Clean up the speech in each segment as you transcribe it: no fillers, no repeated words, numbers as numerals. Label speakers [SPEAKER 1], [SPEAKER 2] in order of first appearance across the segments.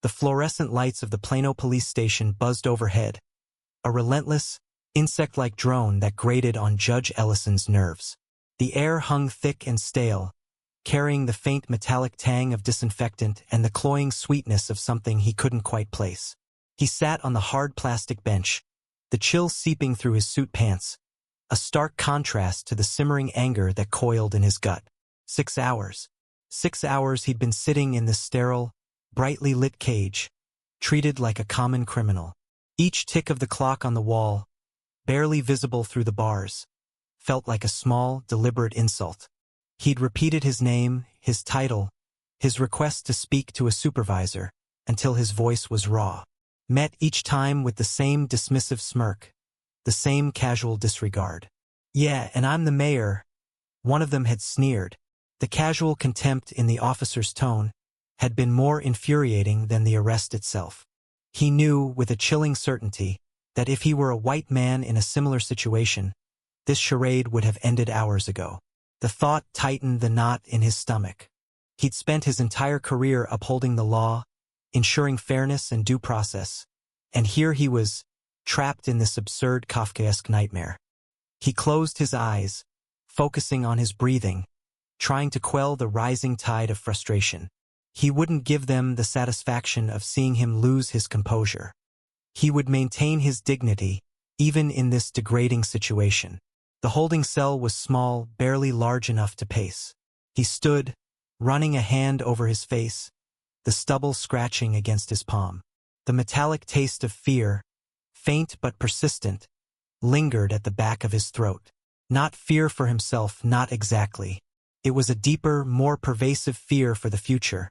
[SPEAKER 1] The fluorescent lights of the Plano police station buzzed overhead, a relentless, insect-like drone that grated on Judge Ellison's nerves. The air hung thick and stale, carrying the faint metallic tang of disinfectant and the cloying sweetness of something he couldn't quite place. He sat on the hard plastic bench, the chill seeping through his suit pants, a stark contrast to the simmering anger that coiled in his gut. 6 hours. 6 hours he'd been sitting in this sterile, brightly lit cage, treated like a common criminal. Each tick of the clock on the wall, barely visible through the bars, felt like a small, deliberate insult. He'd repeated his name, his title, his request to speak to a supervisor, until his voice was raw. Met each time with the same dismissive smirk, the same casual disregard. "Yeah, and I'm the mayor," one of them had sneered. The casual contempt in the officer's tone had been more infuriating than the arrest itself. He knew, with a chilling certainty, that if he were a white man in a similar situation, this charade would have ended hours ago. The thought tightened the knot in his stomach. He'd spent his entire career upholding the law, ensuring fairness and due process, and here he was, trapped in this absurd Kafkaesque nightmare. He closed his eyes, focusing on his breathing, trying to quell the rising tide of frustration. He wouldn't give them the satisfaction of seeing him lose his composure. He would maintain his dignity, even in this degrading situation. The holding cell was small, barely large enough to pace. He stood, running a hand over his face, the stubble scratching against his palm. The metallic taste of fear, faint but persistent, lingered at the back of his throat. Not fear for himself, not exactly. It was a deeper, more pervasive fear for the future,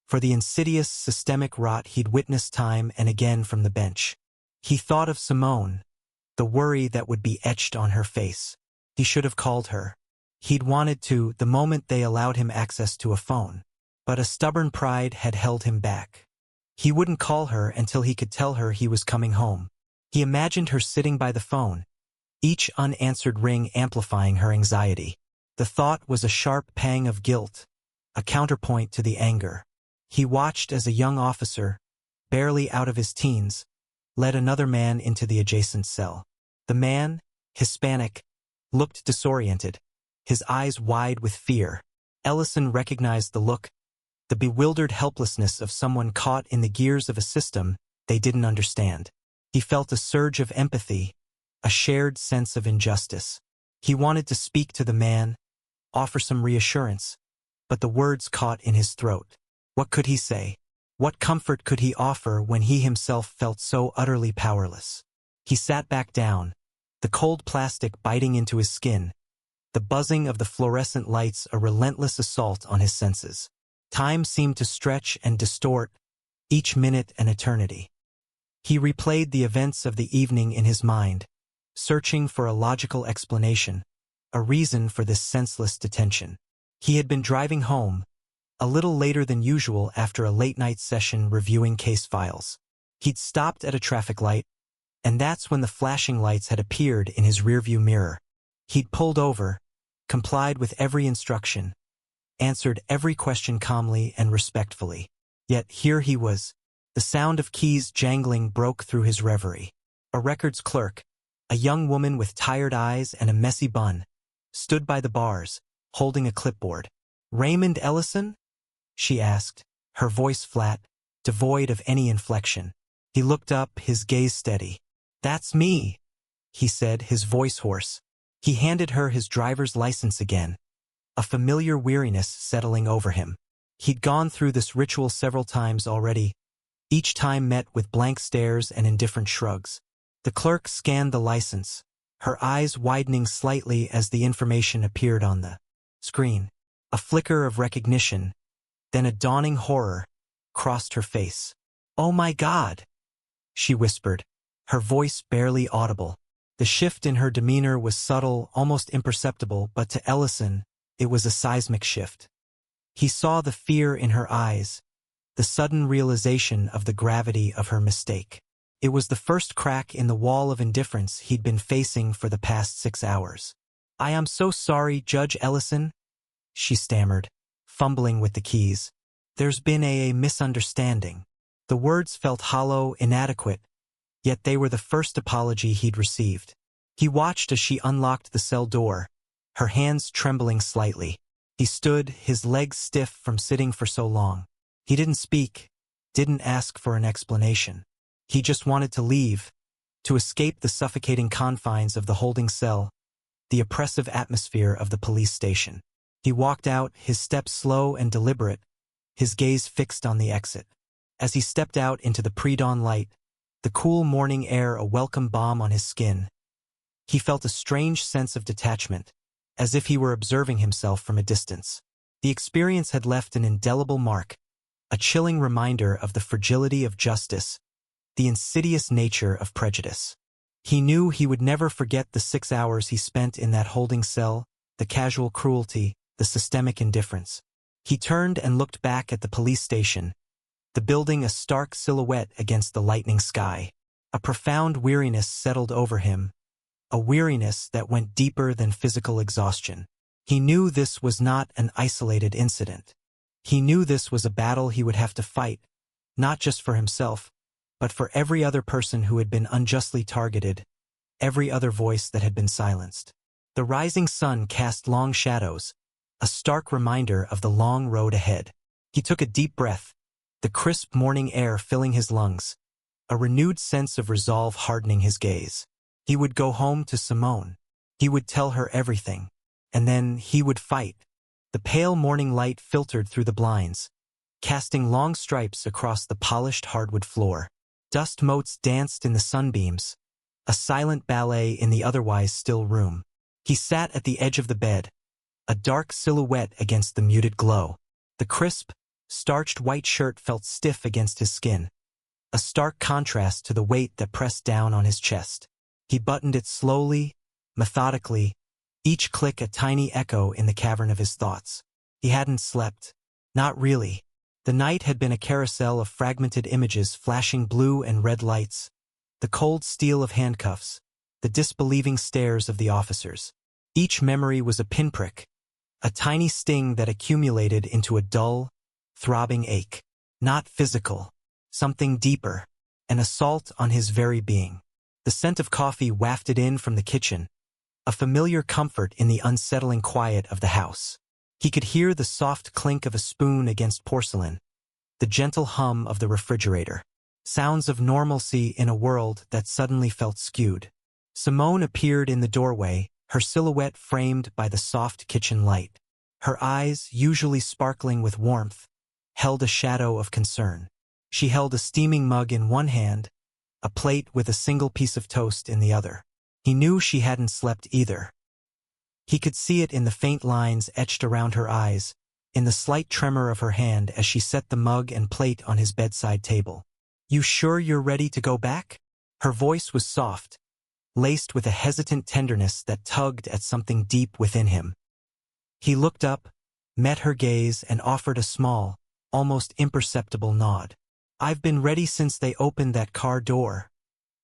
[SPEAKER 1] for the insidious, systemic rot he'd witnessed time and again from the bench. He thought of Simone, the worry that would be etched on her face. He should have called her. He'd wanted to the moment they allowed him access to a phone, but a stubborn pride had held him back. He wouldn't call her until he could tell her he was coming home. He imagined her sitting by the phone, each unanswered ring amplifying her anxiety. The thought was a sharp pang of guilt, a counterpoint to the anger. He watched as a young officer, barely out of his teens, led another man into the adjacent cell. The man, Hispanic, looked disoriented, his eyes wide with fear. Ellison recognized the look, the bewildered helplessness of someone caught in the gears of a system they didn't understand. He felt a surge of empathy, a shared sense of injustice. He wanted to speak to the man, offer some reassurance, but the words caught in his throat. What could he say? What comfort could he offer when he himself felt so utterly powerless? He sat back down, the cold plastic biting into his skin, the buzzing of the fluorescent lights a relentless assault on his senses. Time seemed to stretch and distort, each minute an eternity. He replayed the events of the evening in his mind, searching for a logical explanation, a reason for this senseless detention. He had been driving home, a little later than usual after a late-night session reviewing case files. He'd stopped at a traffic light, and that's when the flashing lights had appeared in his rearview mirror. He'd pulled over, complied with every instruction, answered every question calmly and respectfully. Yet here he was. The sound of keys jangling broke through his reverie. A records clerk, a young woman with tired eyes and a messy bun, stood by the bars, holding a clipboard. "Raymond Ellison?" she asked, her voice flat, devoid of any inflection. He looked up, his gaze steady. "That's me," he said, his voice hoarse. He handed her his driver's license again, a familiar weariness settling over him. He'd gone through this ritual several times already, each time met with blank stares and indifferent shrugs. The clerk scanned the license, her eyes widening slightly as the information appeared on the screen. A flicker of recognition, then a dawning horror, crossed her face. "Oh my God," she whispered, her voice barely audible. The shift in her demeanor was subtle, almost imperceptible, but to Ellison, it was a seismic shift. He saw the fear in her eyes, the sudden realization of the gravity of her mistake. It was the first crack in the wall of indifference he'd been facing for the past 6 hours. "I am so sorry, Judge Ellison," she stammered, fumbling with the keys. "There's been a misunderstanding." The words felt hollow, inadequate, yet they were the first apology he'd received. He watched as she unlocked the cell door, her hands trembling slightly. He stood, his legs stiff from sitting for so long. He didn't speak, didn't ask for an explanation. He just wanted to leave, to escape the suffocating confines of the holding cell, the oppressive atmosphere of the police station. He walked out, his steps slow and deliberate, his gaze fixed on the exit. As he stepped out into the pre-dawn light, the cool morning air a welcome balm on his skin, he felt a strange sense of detachment, as if he were observing himself from a distance. The experience had left an indelible mark, a chilling reminder of the fragility of justice, the insidious nature of prejudice. He knew he would never forget the 6 hours he spent in that holding cell, the casual cruelty, the systemic indifference. He turned and looked back at the police station, the building a stark silhouette against the lightning sky. A profound weariness settled over him, a weariness that went deeper than physical exhaustion. He knew this was not an isolated incident. He knew this was a battle he would have to fight, not just for himself, but for every other person who had been unjustly targeted, every other voice that had been silenced. The rising sun cast long shadows, a stark reminder of the long road ahead. He took a deep breath, the crisp morning air filling his lungs, a renewed sense of resolve hardening his gaze. He would go home to Simone. He would tell her everything. And then he would fight. The pale morning light filtered through the blinds, casting long stripes across the polished hardwood floor. Dust motes danced in the sunbeams, a silent ballet in the otherwise still room. He sat at the edge of the bed, a dark silhouette against the muted glow. The crisp, starched white shirt felt stiff against his skin, a stark contrast to the weight that pressed down on his chest. He buttoned it slowly, methodically, each click a tiny echo in the cavern of his thoughts. He hadn't slept. Not really. The night had been a carousel of fragmented images flashing blue and red lights, the cold steel of handcuffs, the disbelieving stares of the officers. Each memory was a pinprick, a tiny sting that accumulated into a dull, throbbing ache. Not physical, something deeper, an assault on his very being. The scent of coffee wafted in from the kitchen, a familiar comfort in the unsettling quiet of the house. He could hear the soft clink of a spoon against porcelain, the gentle hum of the refrigerator. Sounds of normalcy in a world that suddenly felt skewed. Simone appeared in the doorway, her silhouette framed by the soft kitchen light. Her eyes, usually sparkling with warmth, held a shadow of concern. She held a steaming mug in one hand, a plate with a single piece of toast in the other. He knew she hadn't slept either. He could see it in the faint lines etched around her eyes, in the slight tremor of her hand as she set the mug and plate on his bedside table. "You sure you're ready to go back?" Her voice was soft, laced with a hesitant tenderness that tugged at something deep within him. He looked up, met her gaze, and offered a small, almost imperceptible nod. "I've been ready since they opened that car door,"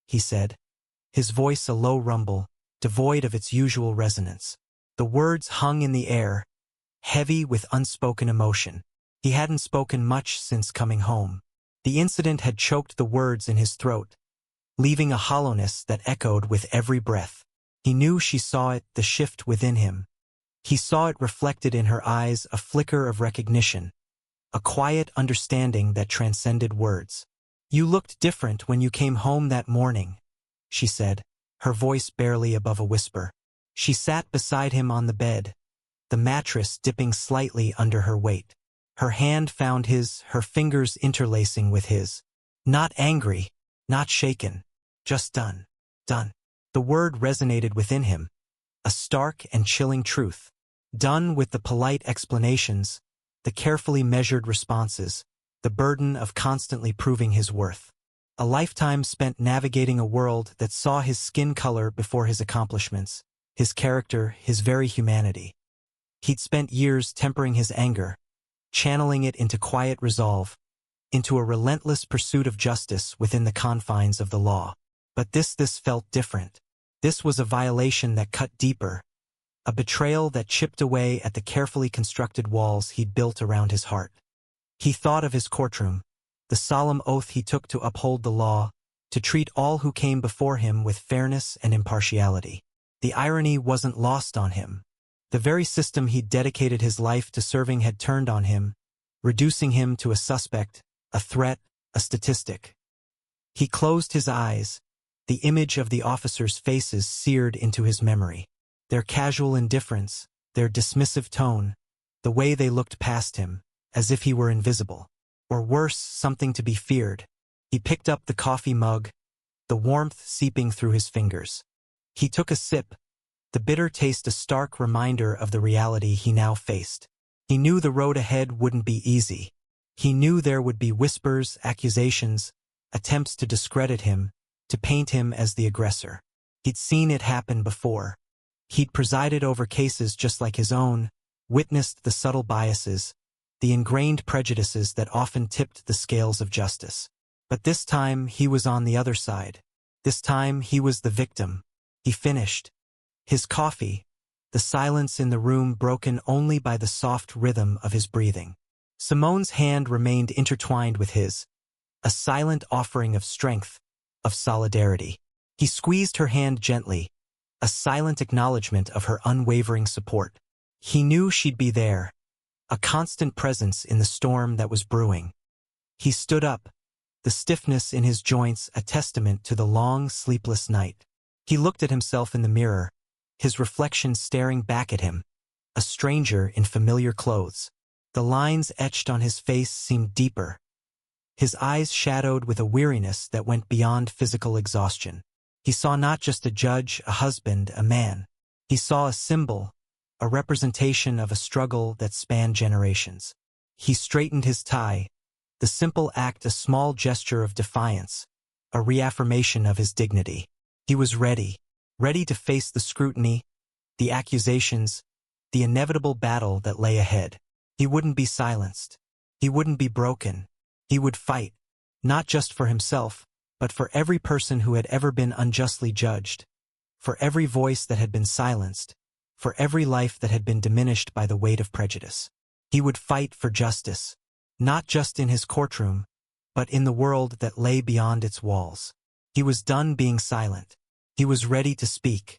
[SPEAKER 1] he said, his voice a low rumble, devoid of its usual resonance. The words hung in the air, heavy with unspoken emotion. He hadn't spoken much since coming home. The incident had choked the words in his throat, leaving a hollowness that echoed with every breath. He knew she saw it, the shift within him. He saw it reflected in her eyes, a flicker of recognition, a quiet understanding that transcended words. "You looked different when you came home that morning," she said, her voice barely above a whisper. She sat beside him on the bed, the mattress dipping slightly under her weight. Her hand found his, her fingers interlacing with his. Not angry, not shaken, just done. Done. The word resonated within him, a stark and chilling truth. Done with the polite explanations, the carefully measured responses, the burden of constantly proving his worth. A lifetime spent navigating a world that saw his skin color before his accomplishments, his character, his very humanity. He'd spent years tempering his anger, channeling it into quiet resolve, into a relentless pursuit of justice within the confines of the law. But this felt different. This was a violation that cut deeper, a betrayal that chipped away at the carefully constructed walls he'd built around his heart. He thought of his courtroom, the solemn oath he took to uphold the law, to treat all who came before him with fairness and impartiality. The irony wasn't lost on him. The very system he'd dedicated his life to serving had turned on him, reducing him to a suspect, a threat, a statistic. He closed his eyes, the image of the officers' faces seared into his memory. Their casual indifference, their dismissive tone, the way they looked past him, as if he were invisible. Or worse, something to be feared. He picked up the coffee mug, the warmth seeping through his fingers. He took a sip, the bitter taste a stark reminder of the reality he now faced. He knew the road ahead wouldn't be easy. He knew there would be whispers, accusations, attempts to discredit him, to paint him as the aggressor. He'd seen it happen before. He'd presided over cases just like his own, witnessed the subtle biases, the ingrained prejudices that often tipped the scales of justice. But this time he was on the other side. This time he was the victim. He finished his coffee, the silence in the room broken only by the soft rhythm of his breathing. Simone's hand remained intertwined with his, a silent offering of strength, of solidarity. He squeezed her hand gently, a silent acknowledgement of her unwavering support. He knew she'd be there, a constant presence in the storm that was brewing. He stood up, the stiffness in his joints a testament to the long, sleepless night. He looked at himself in the mirror, his reflection staring back at him, a stranger in familiar clothes. The lines etched on his face seemed deeper, his eyes shadowed with a weariness that went beyond physical exhaustion. He saw not just a judge, a husband, a man. He saw a symbol, a representation of a struggle that spanned generations. He straightened his tie, the simple act a small gesture of defiance, a reaffirmation of his dignity. He was ready to face the scrutiny, the accusations, the inevitable battle that lay ahead. He wouldn't be silenced. He wouldn't be broken. He would fight, not just for himself, but for every person who had ever been unjustly judged, for every voice that had been silenced, for every life that had been diminished by the weight of prejudice. He would fight for justice, not just in his courtroom, but in the world that lay beyond its walls. He was done being silent. He was ready to speak.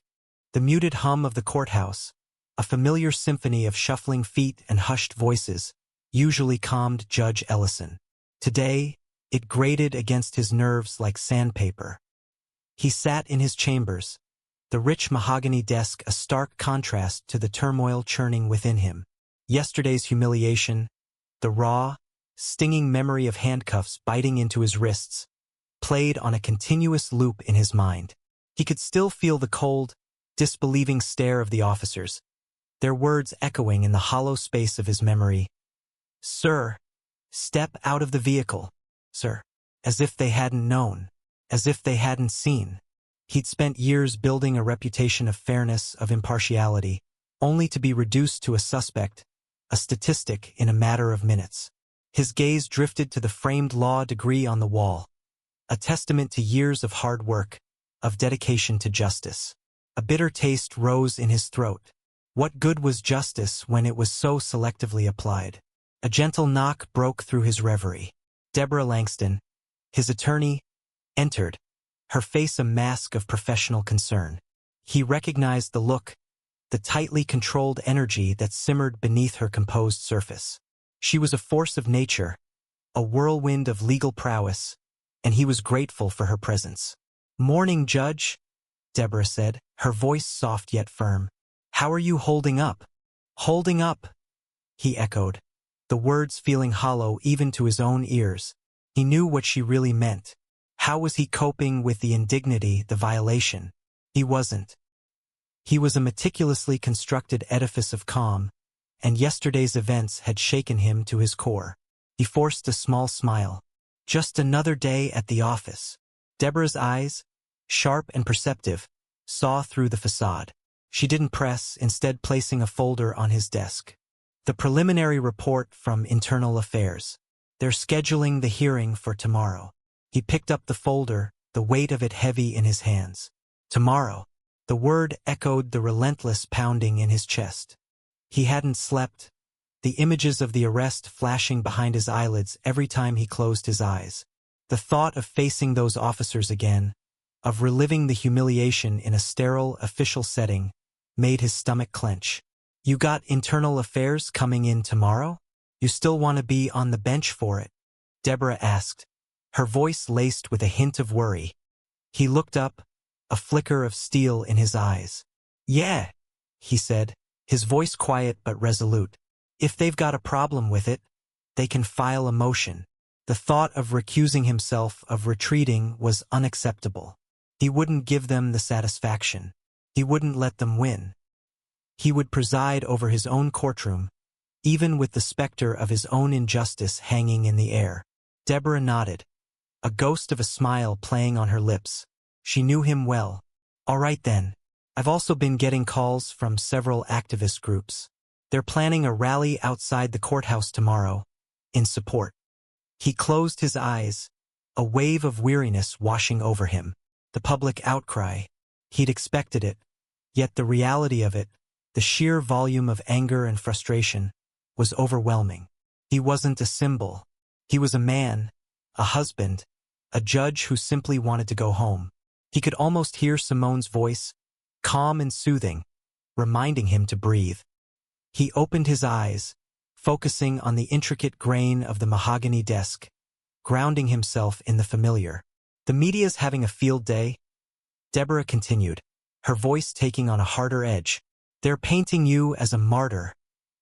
[SPEAKER 1] The muted hum of the courthouse, a familiar symphony of shuffling feet and hushed voices, usually calmed Judge Ellison. Today, it grated against his nerves like sandpaper. He sat in his chambers, the rich mahogany desk a stark contrast to the turmoil churning within him. Yesterday's humiliation, the raw, stinging memory of handcuffs biting into his wrists, played on a continuous loop in his mind. He could still feel the cold, disbelieving stare of the officers, their words echoing in the hollow space of his memory. "Sir, step out of the vehicle, sir." As if they hadn't known, as if they hadn't seen. He'd spent years building a reputation of fairness, of impartiality, only to be reduced to a suspect, a statistic in a matter of minutes. His gaze drifted to the framed law degree on the wall, a testament to years of hard work, of dedication to justice. A bitter taste rose in his throat. What good was justice when it was so selectively applied? A gentle knock broke through his reverie. Deborah Langston, his attorney, entered, her face a mask of professional concern. He recognized the look, the tightly controlled energy that simmered beneath her composed surface. She was a force of nature, a whirlwind of legal prowess, and he was grateful for her presence. "Morning, Judge," Deborah said, her voice soft yet firm. "How are you holding up?" "Holding up," he echoed, the words feeling hollow even to his own ears. He knew what she really meant. How was he coping with the indignity, the violation? He wasn't. He was a meticulously constructed edifice of calm, and yesterday's events had shaken him to his core. He forced a small smile. Just another day at the office. Deborah's eyes, sharp and perceptive, saw through the facade. She didn't press, instead placing a folder on his desk. The preliminary report from Internal Affairs. They're scheduling the hearing for tomorrow. He picked up the folder, the weight of it heavy in his hands. Tomorrow. The word echoed the relentless pounding in his chest. He hadn't slept. the images of the arrest flashing behind his eyelids every time he closed his eyes. The thought of facing those officers again, of reliving the humiliation in a sterile, official setting, made his stomach clench. "You got internal affairs coming in tomorrow? You still want to be on the bench for it?" Deborah asked, her voice laced with a hint of worry. He looked up, a flicker of steel in his eyes. "Yeah," he said, his voice quiet but resolute. "If they've got a problem with it, they can file a motion." The thought of recusing himself, of retreating, was unacceptable. He wouldn't give them the satisfaction. He wouldn't let them win. He would preside over his own courtroom, even with the specter of his own injustice hanging in the air. Deborah nodded, a ghost of a smile playing on her lips. She knew him well. "All right then. I've also been getting calls from several activist groups. They're planning a rally outside the courthouse tomorrow, in support." He closed his eyes, a wave of weariness washing over him. The public outcry. He'd expected it, yet the reality of it, the sheer volume of anger and frustration, was overwhelming. He wasn't a symbol. He was a man, a husband, a judge who simply wanted to go home. He could almost hear Simone's voice, calm and soothing, reminding him to breathe. He opened his eyes, focusing on the intricate grain of the mahogany desk, grounding himself in the familiar. "The media's having a field day," Deborah continued, her voice taking on a harder edge. "They're painting you as a martyr,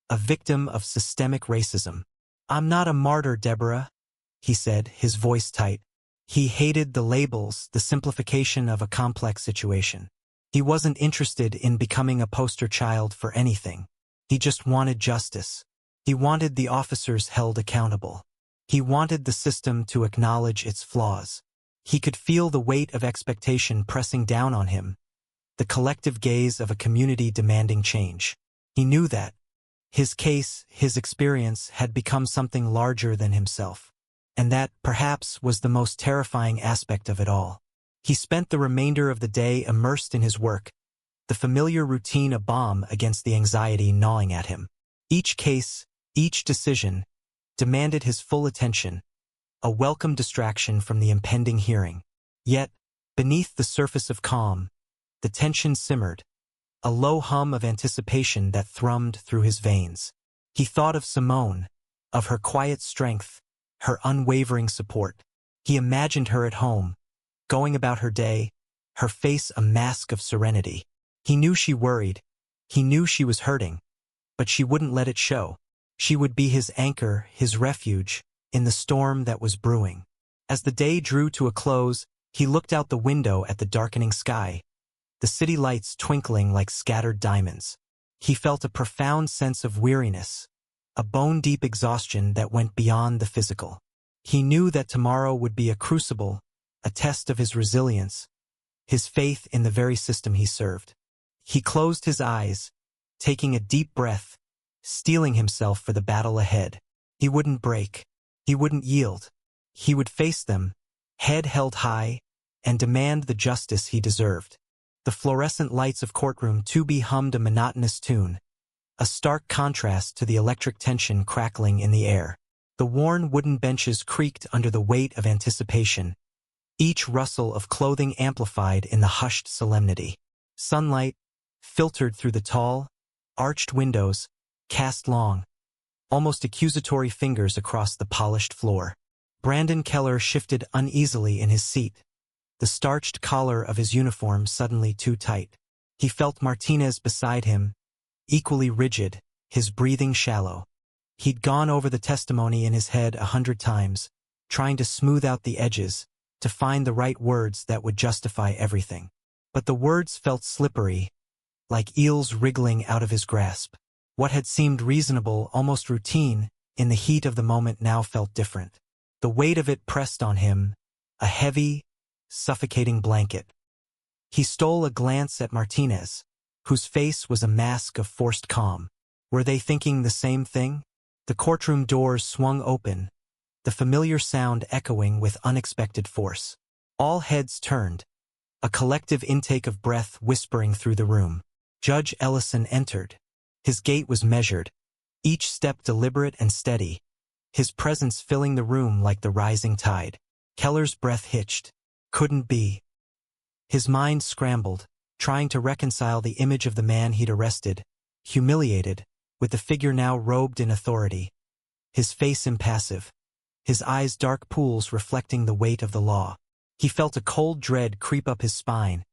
[SPEAKER 1] a victim of systemic racism." "I'm not a martyr, Deborah," he said, his voice tight. He hated the labels, the simplification of a complex situation. He wasn't interested in becoming a poster child for anything. He just wanted justice. He wanted the officers held accountable. He wanted the system to acknowledge its flaws. He could feel the weight of expectation pressing down on him, the collective gaze of a community demanding change. He knew that his case, his experience, had become something larger than himself. And that, perhaps, was the most terrifying aspect of it all. He spent the remainder of the day immersed in his work, the familiar routine a balm against the anxiety gnawing at him. Each case, each decision, demanded his full attention, a welcome distraction from the impending hearing. Yet, beneath the surface of calm, the tension simmered, a low hum of anticipation that thrummed through his veins. He thought of Simone, of her quiet strength, her unwavering support. He imagined her at home, going about her day, her face a mask of serenity. He knew she worried. He knew she was hurting. But she wouldn't let it show. She would be his anchor, his refuge, in the storm that was brewing. As the day drew to a close, he looked out the window at the darkening sky, the city lights twinkling like scattered diamonds. He felt a profound sense of weariness, a bone-deep exhaustion that went beyond the physical. He knew that tomorrow would be a crucible, a test of his resilience, his faith in the very system he served. He closed his eyes, taking a deep breath, steeling himself for the battle ahead. He wouldn't break. He wouldn't yield. He would face them, head held high, and demand the justice he deserved. The fluorescent lights of courtroom 2B hummed a monotonous tune, a stark contrast to the electric tension crackling in the air. The worn wooden benches creaked under the weight of anticipation, each rustle of clothing amplified in the hushed solemnity. Sunlight, filtered through the tall, arched windows, cast long, almost accusatory fingers across the polished floor. Brandon Keller shifted uneasily in his seat, the starched collar of his uniform suddenly too tight. He felt Martinez beside him, equally rigid, his breathing shallow. He'd gone over the testimony in his head 100 times, trying to smooth out the edges, to find the right words that would justify everything. But the words felt slippery, like eels wriggling out of his grasp. What had seemed reasonable, almost routine, in the heat of the moment now felt different. The weight of it pressed on him, a heavy, suffocating blanket. He stole a glance at Martinez, whose face was a mask of forced calm. Were they thinking the same thing? The courtroom doors swung open, the familiar sound echoing with unexpected force. All heads turned, a collective intake of breath whispering through the room. Judge Ellison entered. His gait was measured, each step deliberate and steady, his presence filling the room like the rising tide. Keller's breath hitched. Couldn't be. His mind scrambled, trying to reconcile the image of the man he'd arrested, humiliated, with the figure now robed in authority. His face impassive, his eyes dark pools reflecting the weight of the law. He felt a cold dread creep up his spine,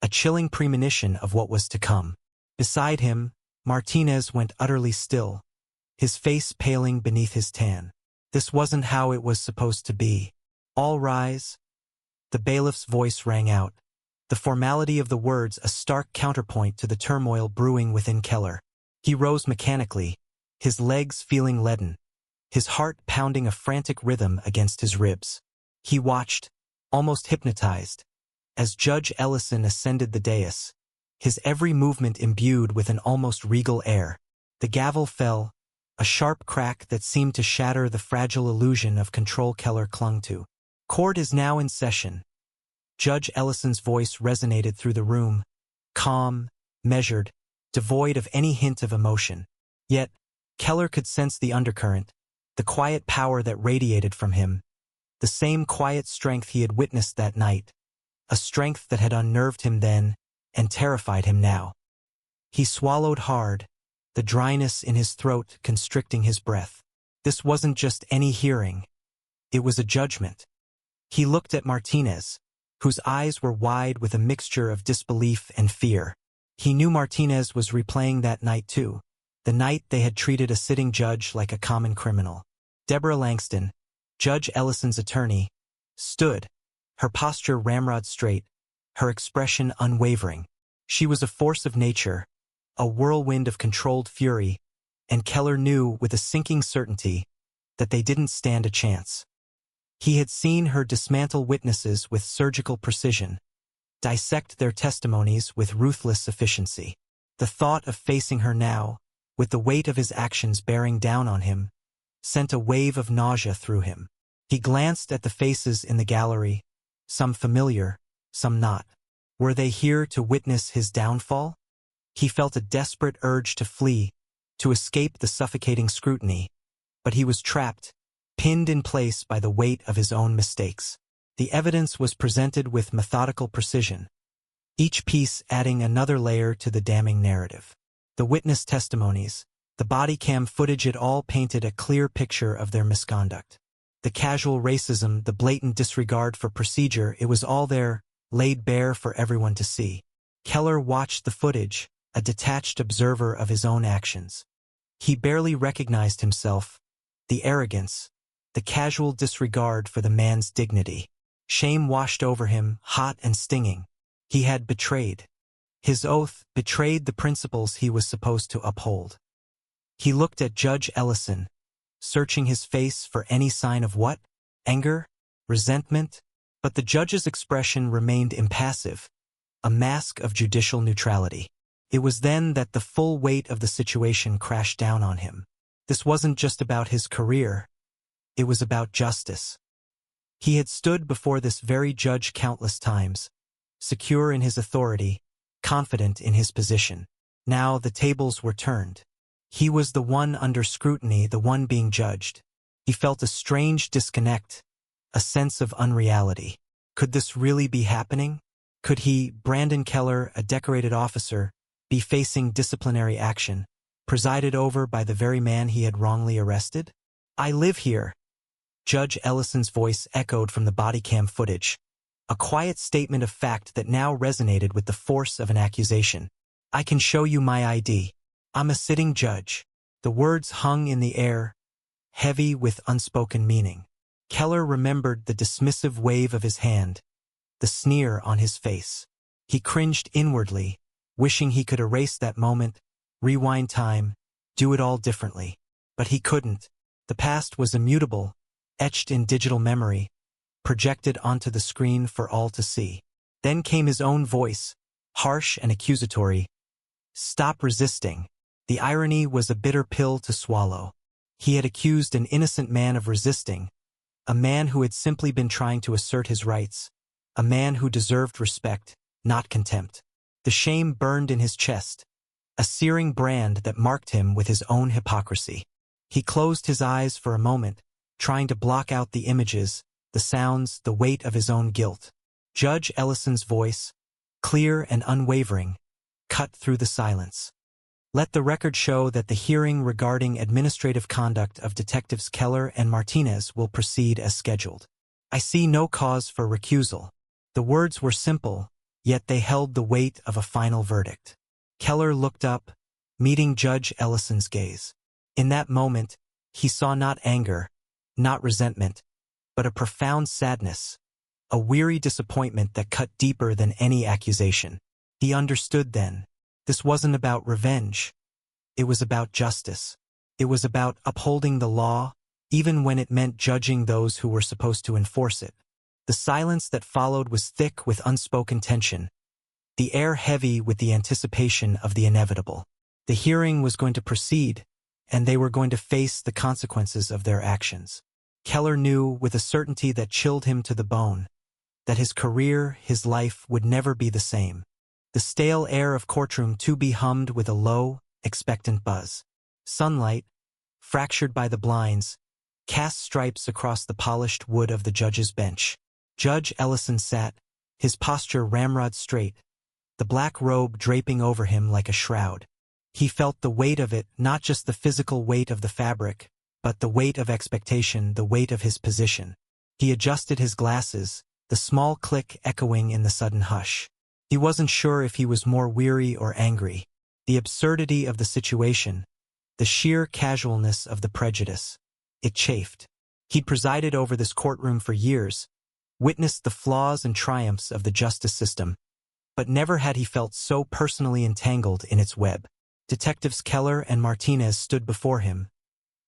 [SPEAKER 1] a chilling premonition of what was to come. Beside him, Martinez went utterly still, his face paling beneath his tan. This wasn't how it was supposed to be. All rise. The bailiff's voice rang out, the formality of the words a stark counterpoint to the turmoil brewing within Keller. He rose mechanically, his legs feeling leaden, his heart pounding a frantic rhythm against his ribs. He watched, almost hypnotized, as Judge Ellison ascended the dais, his every movement imbued with an almost regal air. The gavel fell, a sharp crack that seemed to shatter the fragile illusion of control Keller clung to. Court is now in session. Judge Ellison's voice resonated through the room, calm, measured, devoid of any hint of emotion. Yet, Keller could sense the undercurrent, the quiet power that radiated from him, the same quiet strength he had witnessed that night, a strength that had unnerved him then and terrified him now. He swallowed hard, the dryness in his throat constricting his breath. This wasn't just any hearing. It was a judgment. He looked at Martinez, whose eyes were wide with a mixture of disbelief and fear. He knew Martinez was replaying that night too, the night they had treated a sitting judge like a common criminal. Deborah Langston, Judge Ellison's attorney, stood, her posture ramrod straight, her expression unwavering. She was a force of nature, a whirlwind of controlled fury, and Keller knew with a sinking certainty that they didn't stand a chance. He had seen her dismantle witnesses with surgical precision, dissect their testimonies with ruthless efficiency. The thought of facing her now, with the weight of his actions bearing down on him, sent a wave of nausea through him. He glanced at the faces in the gallery, some familiar, some not. Were they here to witness his downfall? He felt a desperate urge to flee, to escape the suffocating scrutiny, but he was trapped, pinned in place by the weight of his own mistakes. The evidence was presented with methodical precision, each piece adding another layer to the damning narrative. The witness testimonies, the body cam footage, it all painted a clear picture of their misconduct. The casual racism, the blatant disregard for procedure, it was all there, laid bare for everyone to see. Keller watched the footage, a detached observer of his own actions. He barely recognized himself, the arrogance, the casual disregard for the man's dignity. Shame washed over him, hot and stinging. He had betrayed. His oath betrayed the principles he was supposed to uphold. He looked at Judge Ellison, searching his face for any sign of what? Anger? Resentment? But the judge's expression remained impassive, a mask of judicial neutrality. It was then that the full weight of the situation crashed down on him. This wasn't just about his career. It was about justice. He had stood before this very judge countless times, secure in his authority, confident in his position. Now the tables were turned. He was the one under scrutiny, the one being judged. He felt a strange disconnect, a sense of unreality. Could this really be happening? Could he, Brandon Keller, a decorated officer, be facing disciplinary action, presided over by the very man he had wrongly arrested? I live here. Judge Ellison's voice echoed from the body cam footage, a quiet statement of fact that now resonated with the force of an accusation. I can show you my ID. I'm a sitting judge. The words hung in the air, heavy with unspoken meaning. Keller remembered the dismissive wave of his hand, the sneer on his face. He cringed inwardly, wishing he could erase that moment, rewind time, do it all differently. But he couldn't. The past was immutable, etched in digital memory, projected onto the screen for all to see. Then came his own voice, harsh and accusatory. Stop resisting. The irony was a bitter pill to swallow. He had accused an innocent man of resisting, a man who had simply been trying to assert his rights, a man who deserved respect, not contempt. The shame burned in his chest, a searing brand that marked him with his own hypocrisy. He closed his eyes for a moment, trying to block out the images, the sounds, the weight of his own guilt. Judge Ellison's voice, clear and unwavering, cut through the silence. Let the record show that the hearing regarding administrative conduct of Detectives Keller and Martinez will proceed as scheduled. I see no cause for recusal. The words were simple, yet they held the weight of a final verdict. Keller looked up, meeting Judge Ellison's gaze. In that moment, he saw not anger, not resentment, but a profound sadness, a weary disappointment that cut deeper than any accusation. He understood then. This wasn't about revenge. It was about justice. It was about upholding the law, even when it meant judging those who were supposed to enforce it. The silence that followed was thick with unspoken tension, the air heavy with the anticipation of the inevitable. The hearing was going to proceed, and they were going to face the consequences of their actions. Keller knew, with a certainty that chilled him to the bone, that his career, his life, would never be the same. The stale air of courtroom 2B hummed with a low, expectant buzz. Sunlight, fractured by the blinds, cast stripes across the polished wood of the judge's bench. Judge Ellison sat, his posture ramrod straight, the black robe draping over him like a shroud. He felt the weight of it, not just the physical weight of the fabric, but the weight of expectation, the weight of his position. He adjusted his glasses, the small click echoing in the sudden hush. He wasn't sure if he was more weary or angry. The absurdity of the situation, the sheer casualness of the prejudice. It chafed. He'd presided over this courtroom for years, witnessed the flaws and triumphs of the justice system, but never had he felt so personally entangled in its web. Detectives Keller and Martinez stood before him,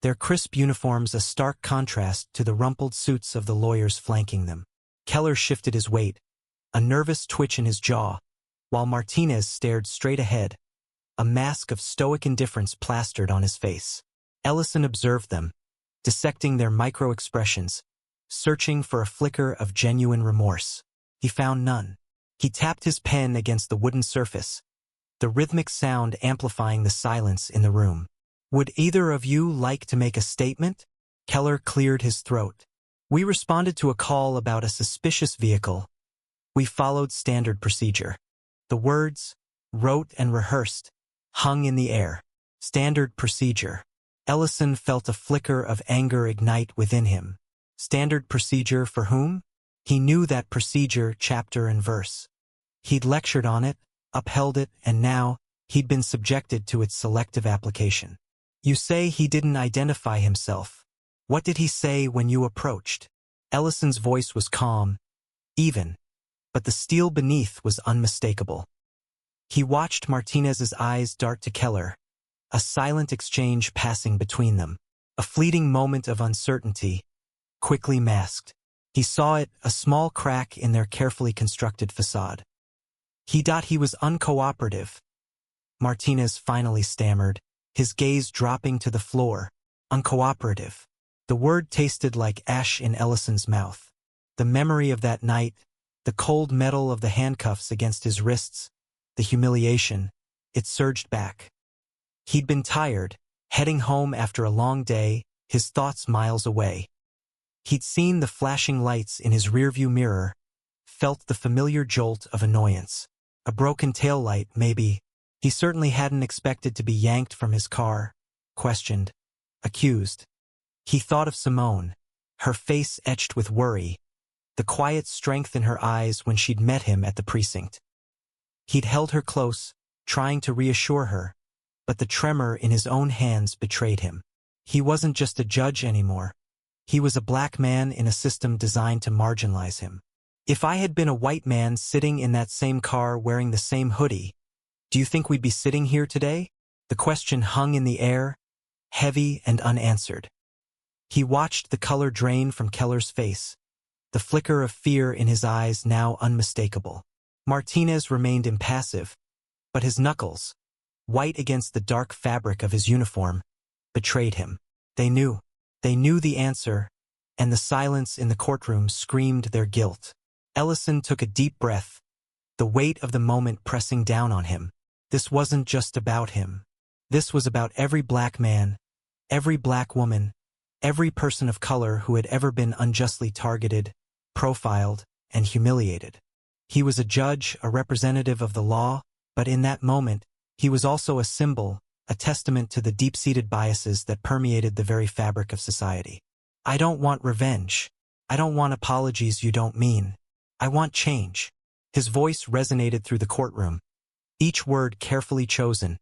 [SPEAKER 1] their crisp uniforms a stark contrast to the rumpled suits of the lawyers flanking them. Keller shifted his weight, a nervous twitch in his jaw, while Martinez stared straight ahead, a mask of stoic indifference plastered on his face. Ellison observed them, dissecting their micro-expressions, searching for a flicker of genuine remorse. He found none. He tapped his pen against the wooden surface, the rhythmic sound amplifying the silence in the room. "Would either of you like to make a statement?" Keller cleared his throat. "We responded to a call about a suspicious vehicle. We followed standard procedure." The words, wrote and rehearsed, hung in the air. Standard procedure. Ellison felt a flicker of anger ignite within him. Standard procedure for whom? He knew that procedure chapter and verse. He'd lectured on it, upheld it, and now he'd been subjected to its selective application. "You say he didn't identify himself. What did he say when you approached?" Ellison's voice was calm, even, but the steel beneath was unmistakable. He watched Martinez's eyes dart to Keller, a silent exchange passing between them, a fleeting moment of uncertainty, quickly masked. He saw it, a small crack in their carefully constructed facade. He was uncooperative. Martinez finally stammered, his gaze dropping to the floor. Uncooperative. The word tasted like ash in Ellison's mouth. The memory of that night, the cold metal of the handcuffs against his wrists, the humiliation, it surged back. He'd been tired, heading home after a long day, his thoughts miles away. He'd seen the flashing lights in his rearview mirror, felt the familiar jolt of annoyance. A broken taillight, maybe. He certainly hadn't expected to be yanked from his car, questioned, accused. He thought of Simone, her face etched with worry, the quiet strength in her eyes when she'd met him at the precinct. He'd held her close, trying to reassure her, but the tremor in his own hands betrayed him. He wasn't just a judge anymore. He was a black man in a system designed to marginalize him. If I had been a white man sitting in that same car wearing the same hoodie, do you think we'd be sitting here today? The question hung in the air, heavy and unanswered. He watched the color drain from Keller's face, the flicker of fear in his eyes now unmistakable. Martinez remained impassive, but his knuckles, white against the dark fabric of his uniform, betrayed him. They knew the answer, and the silence in the courtroom screamed their guilt. Ellison took a deep breath, the weight of the moment pressing down on him. This wasn't just about him. This was about every black man, every black woman, every person of color who had ever been unjustly targeted, profiled, and humiliated. He was a judge, a representative of the law, but in that moment, he was also a symbol, a testament to the deep-seated biases that permeated the very fabric of society. I don't want revenge. I don't want apologies you don't mean. I want change. His voice resonated through the courtroom, each word carefully chosen,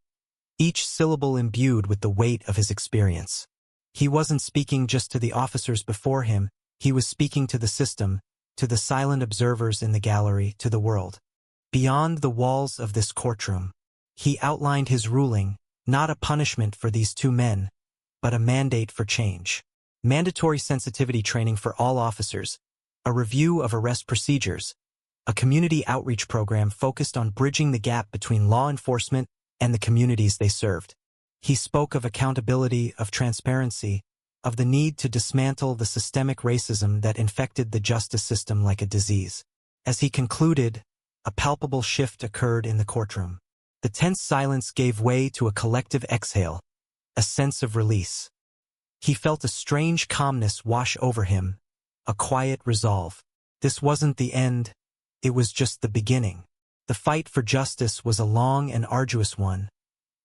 [SPEAKER 1] each syllable imbued with the weight of his experience. He wasn't speaking just to the officers before him, he was speaking to the system, to the silent observers in the gallery, to the world. Beyond the walls of this courtroom, he outlined his ruling, not a punishment for these two men, but a mandate for change. Mandatory sensitivity training for all officers, a review of arrest procedures, a community outreach program focused on bridging the gap between law enforcement and the communities they served. He spoke of accountability, of transparency, of the need to dismantle the systemic racism that infected the justice system like a disease. As he concluded, a palpable shift occurred in the courtroom. The tense silence gave way to a collective exhale, a sense of release. He felt a strange calmness wash over him, a quiet resolve. This wasn't the end, it was just the beginning. The fight for justice was a long and arduous one,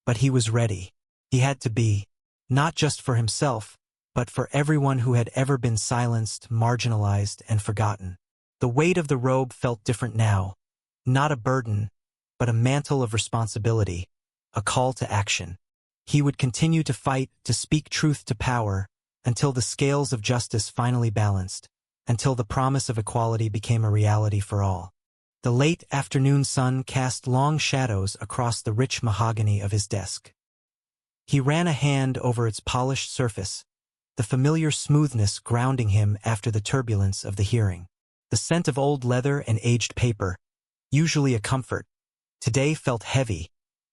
[SPEAKER 1] but he was ready. He had to be, not just for himself, but for everyone who had ever been silenced, marginalized, and forgotten. The weight of the robe felt different now, not a burden, but a mantle of responsibility, a call to action. He would continue to fight, to speak truth to power, until the scales of justice finally balanced, until the promise of equality became a reality for all. The late afternoon sun cast long shadows across the rich mahogany of his desk. He ran a hand over its polished surface, the familiar smoothness grounding him after the turbulence of the hearing. The scent of old leather and aged paper, usually a comfort, today felt heavy,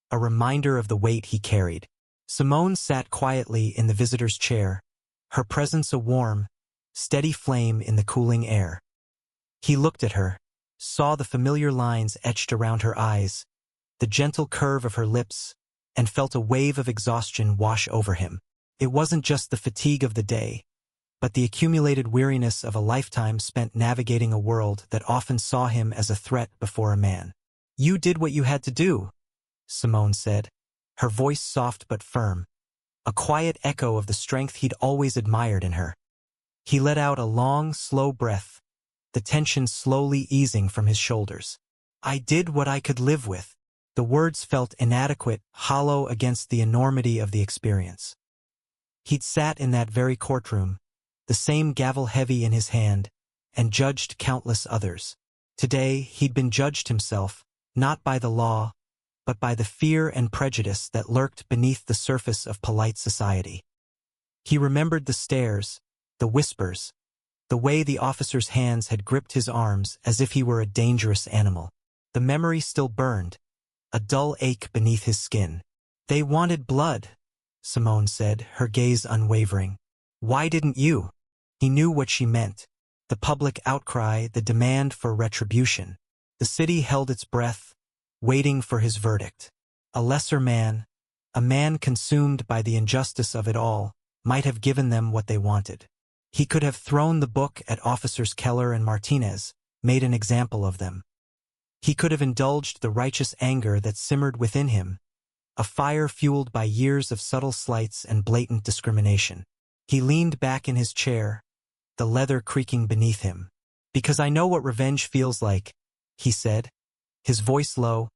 [SPEAKER 1] a reminder of the weight he carried. Simone sat quietly in the visitor's chair, her presence a warm, steady flame in the cooling air. He looked at her, saw the familiar lines etched around her eyes, the gentle curve of her lips, and felt a wave of exhaustion wash over him. It wasn't just the fatigue of the day, but the accumulated weariness of a lifetime spent navigating a world that often saw him as a threat before a man. "You did what you had to do," Simone said, her voice soft but firm, a quiet echo of the strength he'd always admired in her. He let out a long, slow breath, the tension slowly easing from his shoulders. "I did what I could live with." The words felt inadequate, hollow against the enormity of the experience. He'd sat in that very courtroom, the same gavel heavy in his hand, and judged countless others. Today, he'd been judged himself, not by the law, but by the fear and prejudice that lurked beneath the surface of polite society. He remembered the stares, the whispers, the way the officer's hands had gripped his arms as if he were a dangerous animal. The memory still burned, a dull ache beneath his skin. "They wanted blood," Simone said, her gaze unwavering. "Why didn't you?" He knew what she meant. The public outcry, the demand for retribution. The city held its breath, waiting for his verdict. A lesser man, a man consumed by the injustice of it all, might have given them what they wanted. He could have thrown the book at Officers Keller and Martinez, made an example of them. He could have indulged the righteous anger that simmered within him, a fire fueled by years of subtle slights and blatant discrimination. He leaned back in his chair, the leather creaking beneath him. "Because I know what revenge feels like," he said, his voice low,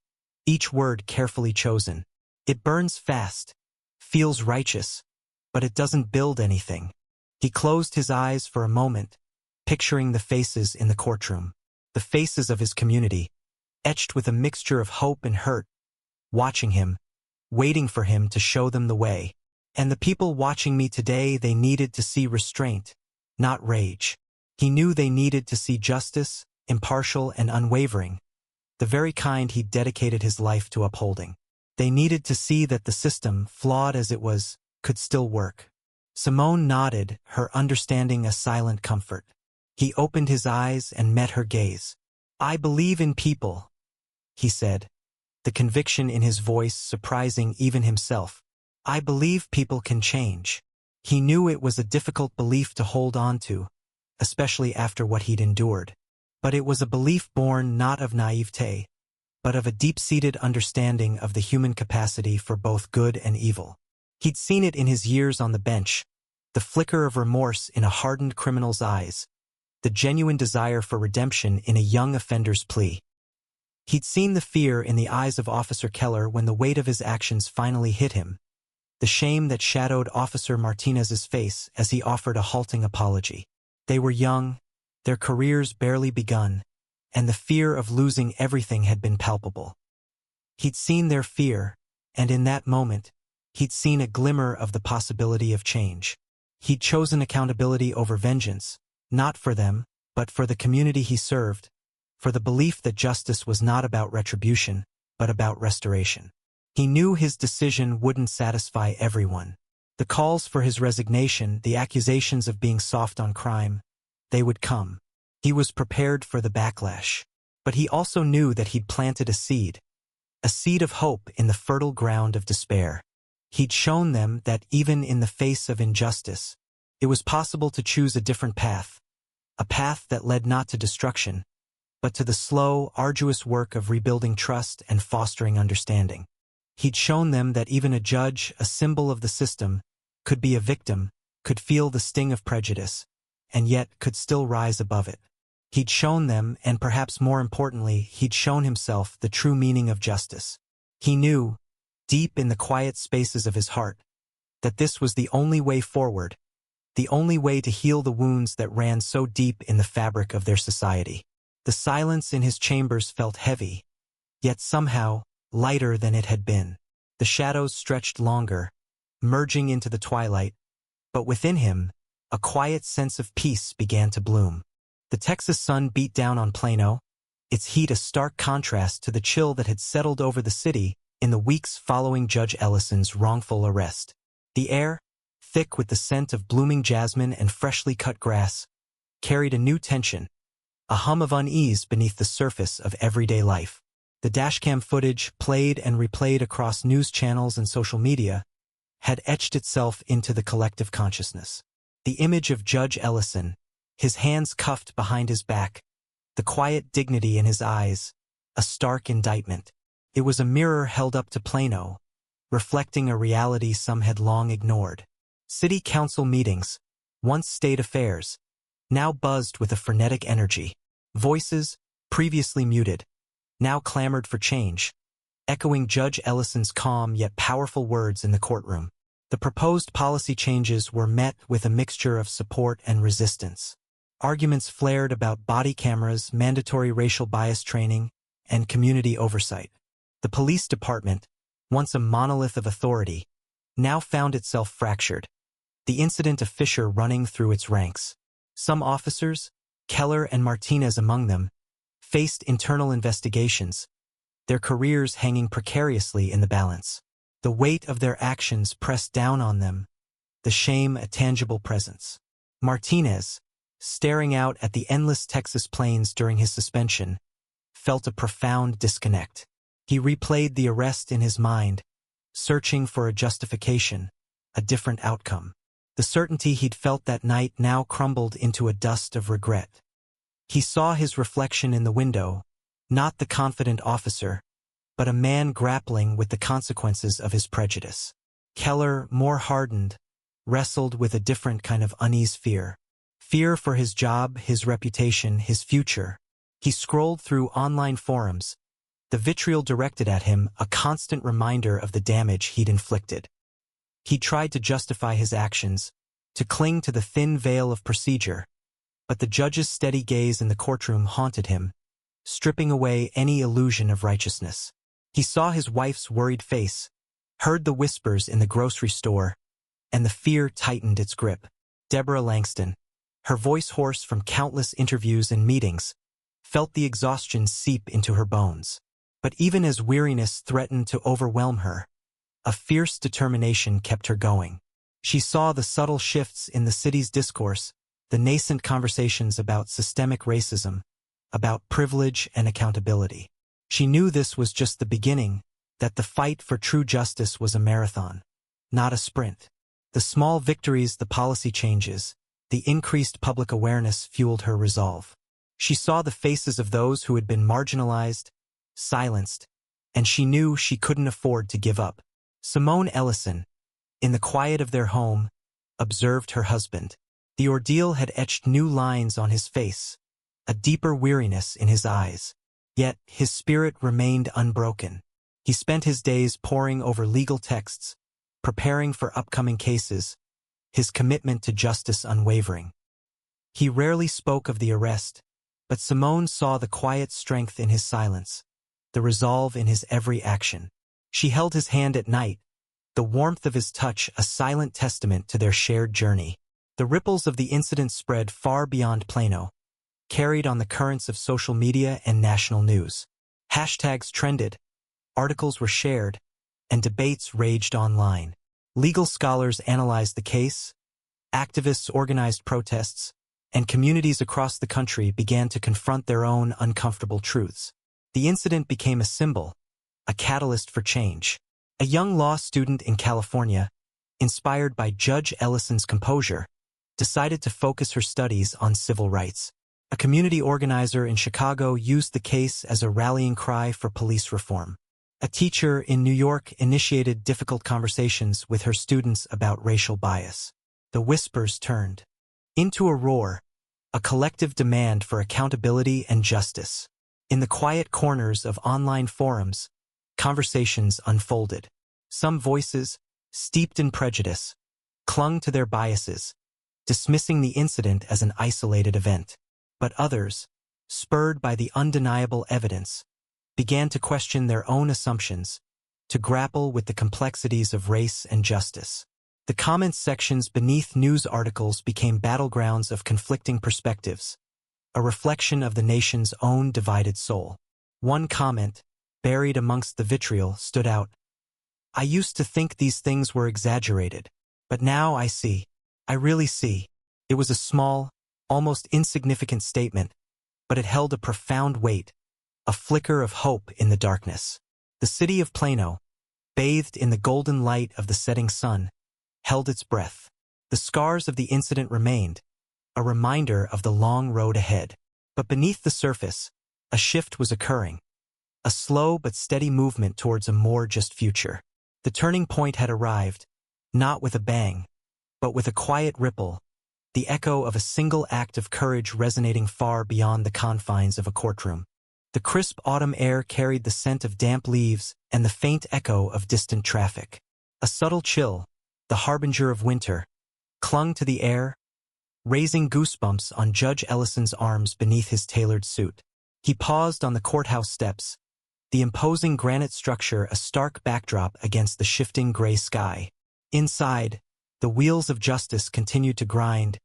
[SPEAKER 1] each word carefully chosen. "It burns fast, feels righteous, but it doesn't build anything." He closed his eyes for a moment, picturing the faces in the courtroom, the faces of his community, etched with a mixture of hope and hurt, watching him, waiting for him to show them the way. "And the people watching me today, they needed to see restraint, not rage." He knew they needed to see justice, impartial and unwavering, the very kind he'd dedicated his life to upholding. They needed to see that the system, flawed as it was, could still work. Simone nodded, her understanding a silent comfort. He opened his eyes and met her gaze. "I believe in people," he said, the conviction in his voice surprising even himself. "I believe people can change." He knew it was a difficult belief to hold on to, especially after what he'd endured. But it was a belief born not of naivete, but of a deep-seated understanding of the human capacity for both good and evil. He'd seen it in his years on the bench, the flicker of remorse in a hardened criminal's eyes, the genuine desire for redemption in a young offender's plea. He'd seen the fear in the eyes of Officer Keller when the weight of his actions finally hit him, the shame that shadowed Officer Martinez's face as he offered a halting apology. They were young, their careers barely begun, and the fear of losing everything had been palpable. He'd seen their fear, and in that moment, he'd seen a glimmer of the possibility of change. He'd chosen accountability over vengeance, not for them, but for the community he served, for the belief that justice was not about retribution, but about restoration. He knew his decision wouldn't satisfy everyone. The calls for his resignation, the accusations of being soft on crime, they would come. He was prepared for the backlash. But he also knew that he'd planted a seed of hope in the fertile ground of despair. He'd shown them that even in the face of injustice, it was possible to choose a different path, a path that led not to destruction, but to the slow, arduous work of rebuilding trust and fostering understanding. He'd shown them that even a judge, a symbol of the system, could be a victim, could feel the sting of prejudice, and yet could still rise above it. He'd shown them, and perhaps more importantly, he'd shown himself the true meaning of justice. He knew, deep in the quiet spaces of his heart, that this was the only way forward, the only way to heal the wounds that ran so deep in the fabric of their society. The silence in his chambers felt heavy, yet somehow lighter than it had been. The shadows stretched longer, merging into the twilight, but within him, a quiet sense of peace began to bloom. The Texas sun beat down on Plano, its heat a stark contrast to the chill that had settled over the city in the weeks following Judge Ellison's wrongful arrest. The air, thick with the scent of blooming jasmine and freshly cut grass, carried a new tension, a hum of unease beneath the surface of everyday life. The dashcam footage, played and replayed across news channels and social media, had etched itself into the collective consciousness. The image of Judge Ellison, his hands cuffed behind his back, the quiet dignity in his eyes, a stark indictment. It was a mirror held up to Plano, reflecting a reality some had long ignored. City council meetings, once state affairs, now buzzed with a frenetic energy. Voices, previously muted, now clamored for change, echoing Judge Ellison's calm yet powerful words in the courtroom. The proposed policy changes were met with a mixture of support and resistance. Arguments flared about body cameras, mandatory racial bias training, and community oversight. The police department, once a monolith of authority, now found itself fractured, the incident a fissure running through its ranks. Some officers, Keller and Martinez among them, faced internal investigations, their careers hanging precariously in the balance. The weight of their actions pressed down on them, the shame a tangible presence. Martinez, staring out at the endless Texas plains during his suspension, felt a profound disconnect. He replayed the arrest in his mind, searching for a justification, a different outcome. The certainty he'd felt that night now crumbled into a dust of regret. He saw his reflection in the window, not the confident officer, but a man grappling with the consequences of his prejudice. Keller, more hardened, wrestled with a different kind of unease fear. Fear for his job, his reputation, his future. He scrolled through online forums, the vitriol directed at him a constant reminder of the damage he'd inflicted. He tried to justify his actions, to cling to the thin veil of procedure, but the judge's steady gaze in the courtroom haunted him, stripping away any illusion of righteousness. He saw his wife's worried face, heard the whispers in the grocery store, and the fear tightened its grip. Deborah Langston, her voice hoarse from countless interviews and meetings, felt the exhaustion seep into her bones. But even as weariness threatened to overwhelm her, a fierce determination kept her going. She saw the subtle shifts in the city's discourse, the nascent conversations about systemic racism, about privilege and accountability. She knew this was just the beginning, that the fight for true justice was a marathon, not a sprint. The small victories, the policy changes, the increased public awareness fueled her resolve. She saw the faces of those who had been marginalized, silenced, and she knew she couldn't afford to give up. Simone Ellison, in the quiet of their home, observed her husband. The ordeal had etched new lines on his face, a deeper weariness in his eyes. Yet his spirit remained unbroken. He spent his days poring over legal texts, preparing for upcoming cases, his commitment to justice unwavering. He rarely spoke of the arrest, but Simone saw the quiet strength in his silence, the resolve in his every action. She held his hand at night, the warmth of his touch a silent testament to their shared journey. The ripples of the incident spread far beyond Plano, carried on the currents of social media and national news. Hashtags trended, articles were shared, and debates raged online. Legal scholars analyzed the case, activists organized protests, and communities across the country began to confront their own uncomfortable truths. The incident became a symbol, a catalyst for change. A young law student in California, inspired by Judge Ellison's composure, decided to focus her studies on civil rights. A community organizer in Chicago used the case as a rallying cry for police reform. A teacher in New York initiated difficult conversations with her students about racial bias. The whispers turned into a roar, a collective demand for accountability and justice. In the quiet corners of online forums, conversations unfolded. Some voices, steeped in prejudice, clung to their biases, dismissing the incident as an isolated event. But others, spurred by the undeniable evidence, began to question their own assumptions, to grapple with the complexities of race and justice. The comments sections beneath news articles became battlegrounds of conflicting perspectives, a reflection of the nation's own divided soul. One comment, buried amongst the vitriol, stood out. "I used to think these things were exaggerated, but now I see. I really see." It was a small, almost insignificant statement, but it held a profound weight, a flicker of hope in the darkness. The city of Plano, bathed in the golden light of the setting sun, held its breath. The scars of the incident remained, a reminder of the long road ahead. But beneath the surface, a shift was occurring, a slow but steady movement towards a more just future. The turning point had arrived, not with a bang, but with a quiet ripple, the echo of a single act of courage resonating far beyond the confines of a courtroom. The crisp autumn air carried the scent of damp leaves and the faint echo of distant traffic. A subtle chill, the harbinger of winter, clung to the air, raising goosebumps on Judge Ellison's arms beneath his tailored suit. He paused on the courthouse steps, the imposing granite structure a stark backdrop against the shifting gray sky. Inside, the wheels of justice continued to grind,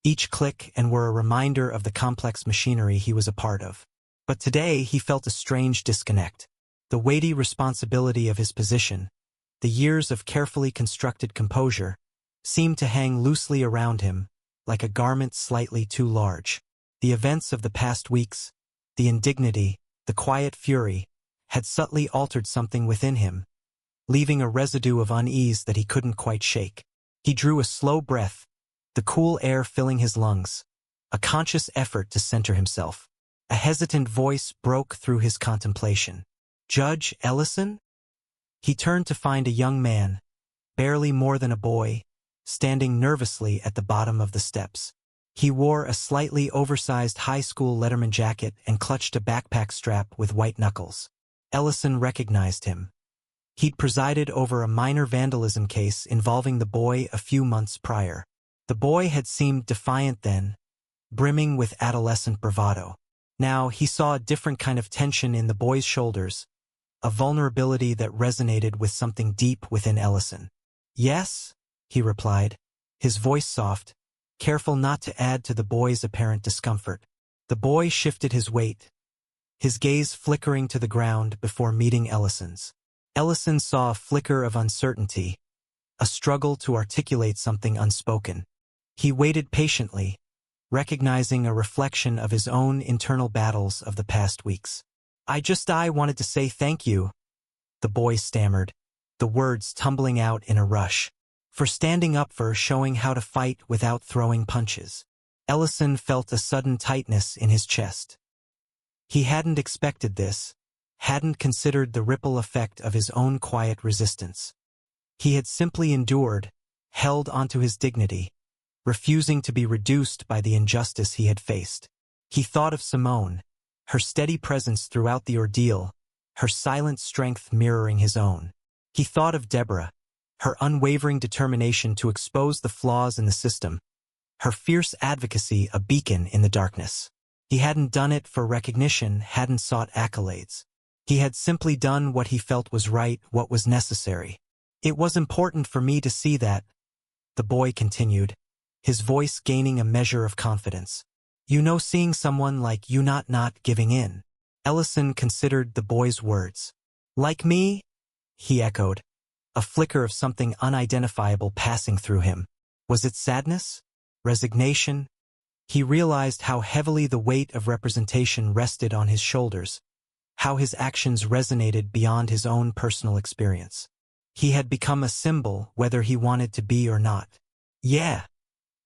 [SPEAKER 1] each click and were a reminder of the complex machinery he was a part of. But today he felt a strange disconnect. The weighty responsibility of his position, the years of carefully constructed composure, seemed to hang loosely around him, like a garment slightly too large. The events of the past weeks, the indignity, the quiet fury, had subtly altered something within him, leaving a residue of unease that he couldn't quite shake. He drew a slow breath, the cool air filling his lungs, a conscious effort to center himself. A hesitant voice broke through his contemplation. "Judge Ellison?" He turned to find a young man, barely more than a boy, standing nervously at the bottom of the steps. He wore a slightly oversized high school letterman jacket and clutched a backpack strap with white knuckles. Ellison recognized him. He'd presided over a minor vandalism case involving the boy a few months prior. The boy had seemed defiant then, brimming with adolescent bravado. Now he saw a different kind of tension in the boy's shoulders, a vulnerability that resonated with something deep within Ellison. "Yes," he replied, his voice soft, careful not to add to the boy's apparent discomfort. The boy shifted his weight, his gaze flickering to the ground before meeting Ellison's. Ellison saw a flicker of uncertainty, a struggle to articulate something unspoken. He waited patiently, recognizing a reflection of his own internal battles of the past weeks. I wanted to say thank you," the boy stammered, the words tumbling out in a rush. "For standing up, for showing how to fight without throwing punches." Ellison felt a sudden tightness in his chest. He hadn't expected this, hadn't considered the ripple effect of his own quiet resistance. He had simply endured, held onto his dignity, refusing to be reduced by the injustice he had faced. He thought of Simone, her steady presence throughout the ordeal, her silent strength mirroring his own. He thought of Deborah, her unwavering determination to expose the flaws in the system, her fierce advocacy a beacon in the darkness. He hadn't done it for recognition, hadn't sought accolades. He had simply done what he felt was right, what was necessary. "It was important for me to see that," the boy continued, his voice gaining a measure of confidence. "You know, seeing someone like you not giving in." Ellison considered the boy's words. "Like me?" he echoed, a flicker of something unidentifiable passing through him. Was it sadness? Resignation? He realized how heavily the weight of representation rested on his shoulders, how his actions resonated beyond his own personal experience. He had become a symbol, whether he wanted to be or not. "Yeah,"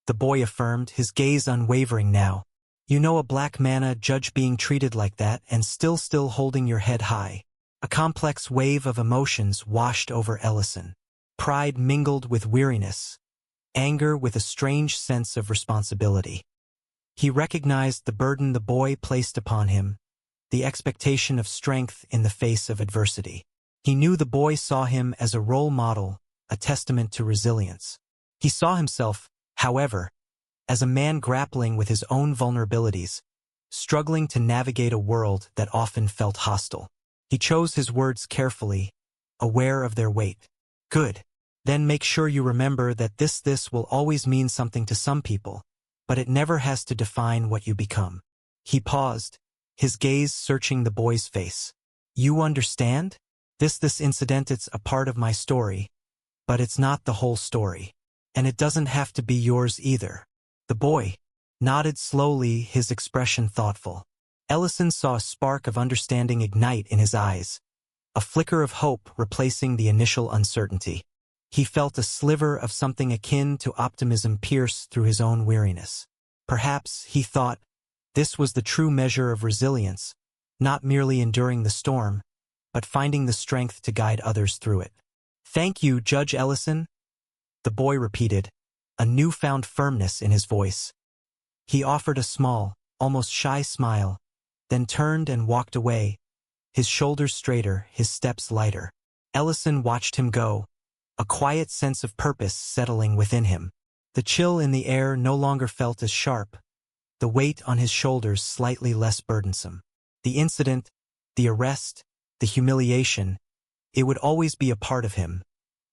[SPEAKER 1] the boy affirmed, his gaze unwavering now. "You know, a black man, judge, being treated like that and still holding your head high." A complex wave of emotions washed over Ellison. Pride mingled with weariness, anger with a strange sense of responsibility. He recognized the burden the boy placed upon him, the expectation of strength in the face of adversity. He knew the boy saw him as a role model, a testament to resilience. He saw himself, however, as a man grappling with his own vulnerabilities, struggling to navigate a world that often felt hostile. He chose his words carefully, aware of their weight. "Good. Then make sure you remember that this will always mean something to some people, but it never has to define what you become." He paused, his gaze searching the boy's face. "You understand? This incident, it's a part of my story, but it's not the whole story. And it doesn't have to be yours either." The boy nodded slowly, his expression thoughtful. Ellison saw a spark of understanding ignite in his eyes, a flicker of hope replacing the initial uncertainty. He felt a sliver of something akin to optimism pierce through his own weariness. Perhaps, he thought, this was the true measure of resilience, not merely enduring the storm, but finding the strength to guide others through it. "Thank you, Judge Ellison," the boy repeated, a newfound firmness in his voice. He offered a small, almost shy smile, then turned and walked away, his shoulders straighter, his steps lighter. Ellison watched him go, a quiet sense of purpose settling within him. The chill in the air no longer felt as sharp, the weight on his shoulders slightly less burdensome. The incident, the arrest, the humiliation, it would always be a part of him,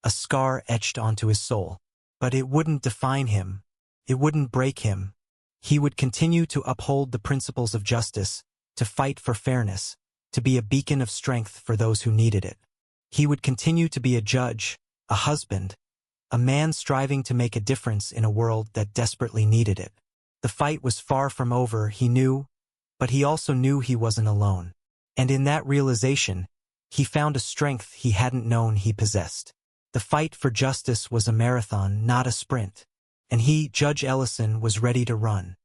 [SPEAKER 1] a scar etched onto his soul. But it wouldn't define him, it wouldn't break him. He would continue to uphold the principles of justice, to fight for fairness, to be a beacon of strength for those who needed it. He would continue to be a judge, a husband, a man striving to make a difference in a world that desperately needed it. The fight was far from over, he knew, but he also knew he wasn't alone. And in that realization, he found a strength he hadn't known he possessed. The fight for justice was a marathon, not a sprint, and he, Judge Ellison, was ready to run.